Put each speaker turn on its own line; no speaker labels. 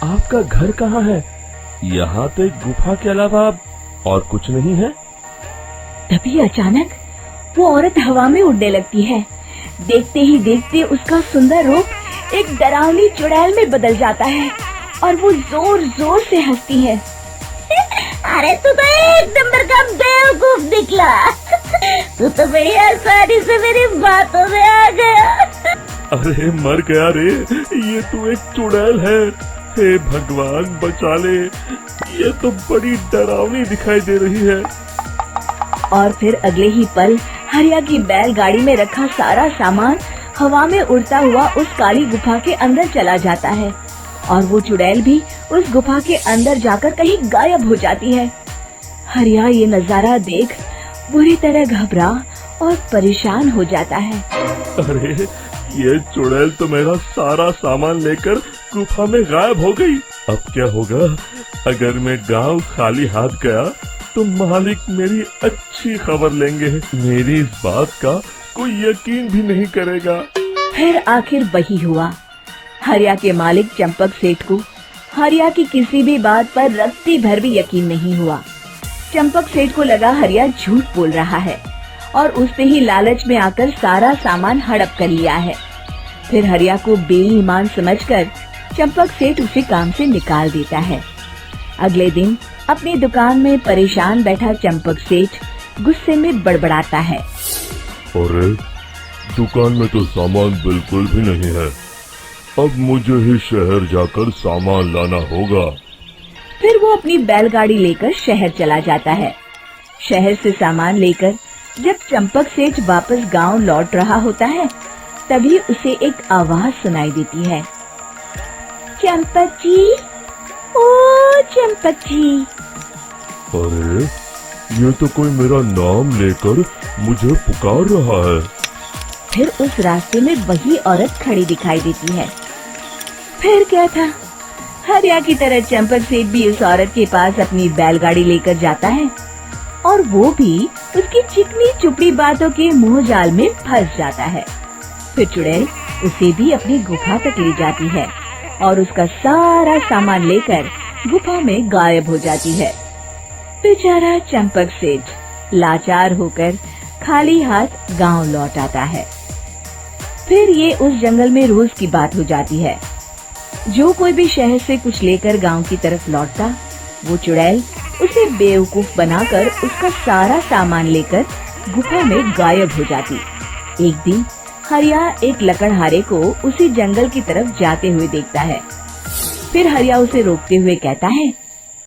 आपका घर कहाँ है? यहाँ तो एक गुफा के अलावा और कुछ नहीं है।
तभी अचानक वो औरत हवा में उड़ने लगती है। देखते ही देखते उसका सुंदर रूप एक डरावनी चुड़ैल में बदल जाता है और वो जोर जोर से हंसती है। अरे तू तो एक नंबर का बेवकूफ निकला। तू तो बड़ी आसानी से मेरी बातों में आ गया।
अरे मर गया रे, ये तो एक चुड़ैल है। हे भगवान बचा ले, ये तो बड़ी डरावनी दिखाई दे रही है।
और फिर अगले ही पल हरिया की बैलगाड़ी में रखा सारा सामान हवा में उड़ता हुआ उस काली गुफा के अंदर चला जाता है और वो चुड़ैल भी उस गुफा के अंदर जाकर कहीं गायब हो जाती है। हरिया ये नजारा देख बुरी तरह घबरा और परेशान हो जाता है।
अरे ये चुड़ैल तो मेरा सारा सामान लेकर गुफा में गायब हो गई। अब क्या होगा? अगर मैं गांव खाली हाथ गया तो मालिक मेरी अच्छी खबर लेंगे। मेरी इस बात का कोई यकीन भी नहीं करेगा।
फिर आखिर वही हुआ। हरिया के मालिक चंपक सेठ को हरिया की किसी भी बात पर रत्ती भर भी यकीन नहीं हुआ। चंपक सेठ को लगा हरिया झूठ बोल रहा है और उसने ही लालच में आकर सारा सामान हड़प कर लिया है। फिर हरिया को बेईमान समझकर चंपक सेठ उसे काम से निकाल देता है। अगले दिन अपनी दुकान में परेशान बैठा चंपक सेठ गुस्से में बड़बड़ाता है।
अरे दुकान में तो सामान बिल्कुल भी नहीं है। अब मुझे ही शहर जाकर सामान लाना होगा।
फिर वो अपनी बैलगाड़ी लेकर शहर चला जाता है। शहर से सामान लेकर जब चंपक सेठ वापस गांव लौट रहा होता है तभी उसे एक आवाज सुनाई देती है। चंपक जी, ओ चंपक जी।
अरे ये तो कोई मेरा नाम लेकर मुझे पुकार रहा है।
फिर उस रास्ते में वही औरत खड़ी दिखाई देती है। फिर क्या था, हरिया की तरह चंपक सेठ भी उस औरत के पास अपनी बैलगाड़ी लेकर जाता है और वो भी उसकी चिकनी चुपड़ी बातों के मुंह जाल में फंस जाता है। फिर चुड़ैल उसे भी अपनी गुफा तक ले जाती है और उसका सारा सामान लेकर गुफा में गायब हो जाती है। बेचारा चंपक सेठ लाचार होकर खाली हाथ गांव लौट आता है। फिर ये उस जंगल में रोज की बात हो जाती है। जो कोई भी शहर से कुछ लेकर गांव की तरफ लौटता, वो चुड़ैल उसे बेवकूफ बनाकर उसका सारा सामान लेकर गुफा में गायब हो जाती। एक दिन हरिया एक लकड़हारे को उसी जंगल की तरफ जाते हुए देखता है। फिर हरिया उसे रोकते हुए कहता है,